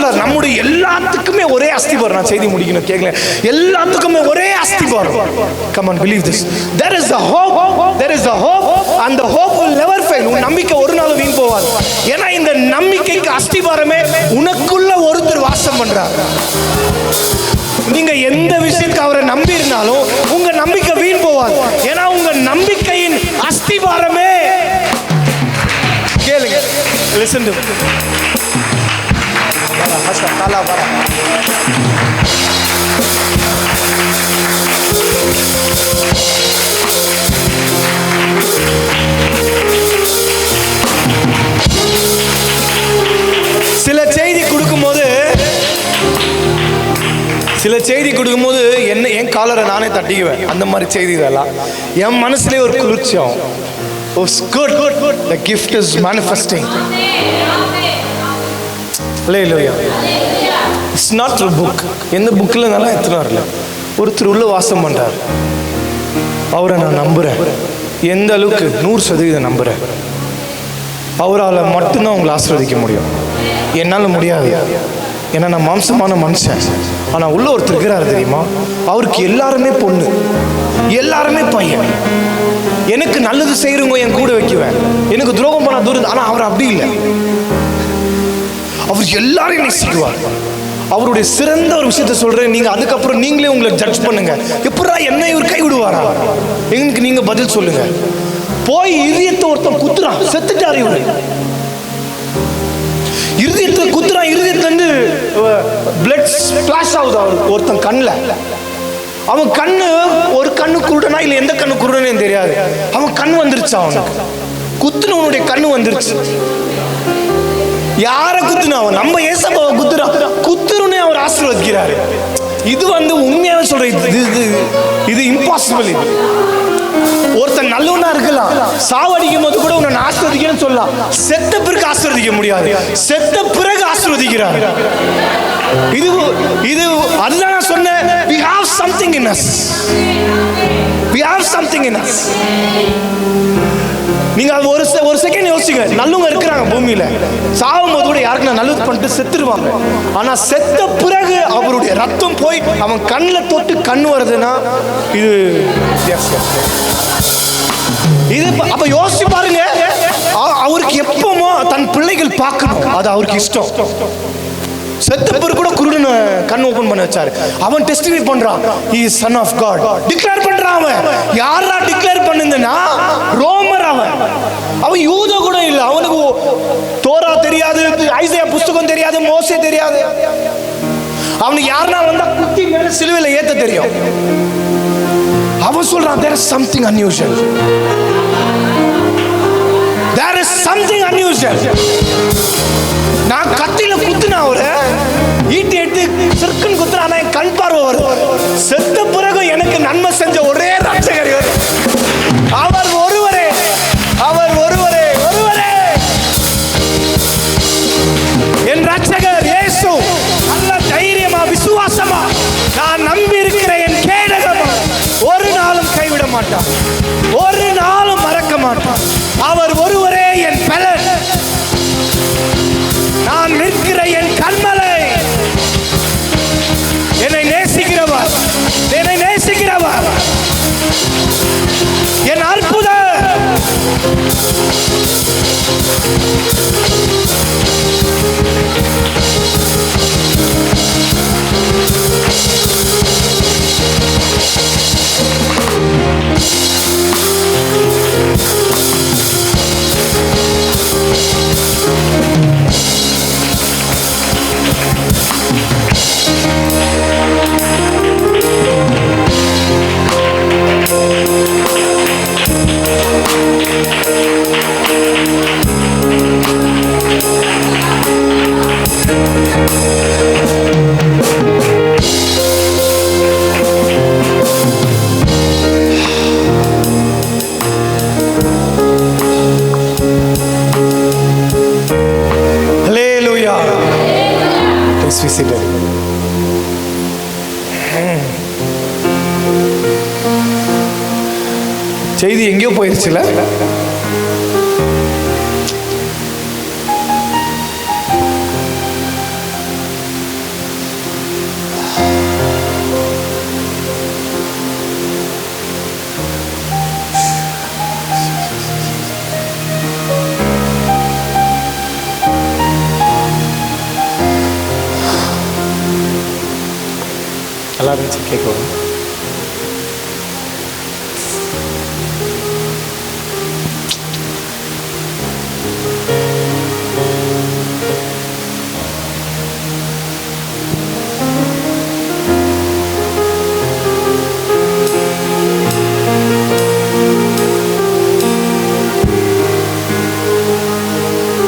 சொல்றாரு, நம்முடைய எல்லாத்துக்குமே ஒரே அஸ்திபாரம். நான் செய்தி முடிக்கணும், கேட்கல. எல்லாத்துக்குமே ஒரே அஸ்திபாரம். Come on, believe this. There is a hope. There is a hope, and the hope will never fail. உன் நம்பிக்கை ஒரு நாள் வீண் போகாது. ஏன்னா இந்த நம்பிக்கைக்கு அஸ்திபாரமே உனக்குள்ள ஒருத்தர் வாசம் பண்றார். நீங்க எந்த விஷயத்துக்கு அவரை நம்பி இருந்தாலும் உங்க நம்பிக்கை வீண் போகாது. ஏன்னா உங்க நம்பிக்கையின் அஸ்திபாரமே, கேளுங்க, listen to me. சில செய்தி கொடுக்கும்போது என்ன என் காலரை நானே தட்டிக்குவேன். அந்த மாதிரி செய்தி இதெல்லாம் என் மனசுலேயே ஒரு குளிர்ச்சியும். It's good. The gift is manifesting. Hallelujah. It's not through book. எந்த புக்கில் இருந்தாலும் எத்தனை வரல, ஒருத்தர் உள்ள வாசம் பண்றார். அவரை நான் நம்புறேன். எந்த அளவுக்கு? 100% நம்புறேன். அவரால் மட்டும்தான் உங்களை ஆசீர்வதிக்க முடியும். என்னால் முடியாது. ஏன்னா நான் மாம்சமான மனுஷன். ஆனால் உள்ள ஒருத்தர் இருக்கிறாரு தெரியுமா, அவருக்கு எல்லாருமே பொண்ணு, எல்லாருமே பையன். எனக்கு நல்லது செய்கிறவங்க என் கூட வைக்குவேன், எனக்கு துரோகம் பண்ண தூரம். ஆனால் அவர் அப்படி இல்லை. அவர் எல்லாரையும் நேசிக்குவார். அவருடைய சிறந்த ஒரு விஷயத்த சொல்றேன். நீங்க அதுக்கப்புறம் நீங்களே உங்களை ஜட்ஜ் பண்ணுங்க. எப்படா என்ன இவர் கை விடுவாரா? எங்களுக்கு நீங்க பதில் சொல்லுங்க. போய் இதயத்தை ஒருத்தன் குத்துறான், செத்துட்டாரு இவரு. இருதயத்தை குத்துறான், இருதயத்துல இருந்து பிளட் ஸ்பிளாஷ் ஆகுது அவருக்கு ஒருத்தன் கண்ணுல. அவன் கண்ணு, ஒரு கண்ணு குருடனா இல்ல எந்த கண்ணு குருடனே தெரியாது. அவன் கண் வந்துருச்சு, அவனுக்கு குத்துனவனுடைய கண்ணு வந்துருச்சு. யார குத்துனா? அவன் நம்ம ஏசப்பாவை குத்துறான். குத்துருன்னு அவர் ஆசீர்வதிக்கிறாரு. இது உண்மையாவே சொல்றேன், இது இம்பாசிபிள். ஒருத்தன் நல்லவனா இருக்கலாம், சாவடிக்கும் போது கூட உன்னை ஆசீர்வதிக்கணும்னு சொல்லலாம். செத்த பிறகு ஆசீர்வதிக்க முடியாது, செத்த பிறகு ஆசீர்வதிக்கிறார். இது அதுதான் நான் சொன்னேன். We have something in us. We have something in us. நீங்க ஒரு செகண்ட் யோசிங்க. நல்லவங்க இருக்கிறாங்க பூமியில, சாவும் போது கூட யாருக்கு நான் நல்லது பண்ணிட்டு செத்துருவாங்க. ஆனா செத்த பிறகு அவருடைய ரத்தம் போய் அவன் கண்ணில் தொட்டு கண் வருதுன்னா இது அப்ப யோசிச்சு பாருங்க. அவருக்கு எப்பமோ தன் பிள்ளைகள் பார்க்கணும், அது அவருக்கு இஷ்டம். செத்த பிறகு கூட குருடன் கண் ஓபன் பண்ண வச்சாரு. அவன் டெஸ்டிஃபை பண்றான், he is son of God. Declare பண்றான். அவன் யாரா டிக்ளேர் பண்ணுதுன்னா ரோமர். அவன் யூத கூட இல்ல. அவனுக்கு தோரா தெரியாது, ஐசையா புஸ்தகம் தெரியாது, மோசே தெரியாது. அவனுக்கு யாருன்னா வந்தா குத்தி மேல சிலுவையில ஏத்த தெரியும். அவன் சொல்றான், there is something unusual. There is something unusual. நான் கத்தில குத்துனா அவரு ஈட்டி எடுத்து சிறுக்குன்னு குத்துனா என் கண் பார்வை வரும். செத்த பிறகு எனக்கு நன்மை செஞ்ச ஒரே ரட்சகர் அவர் ஒருவரே, அவர் ஒருவரே, ஒருவரே என் ரட்சகர் இயேசு. நல்ல தைரியமா விசுவாசமா நான் நம்பி இருக்கிற என் கேடகமா ஒரு நாளும் கைவிட மாட்டான், ஒரு நாளும் மறக்க மாட்டான். அவர் ஒருவரே என் பலன். நான் நிற்கிற என் கண்மலை. என்னை நேசிக்கிறவர், என்னை நேசிக்கிறவர், என் அற்புதம். செய்தி எங்கேயோ போயிருச்சுல. நல்லா இருந்துச்சு கேட்கவும்.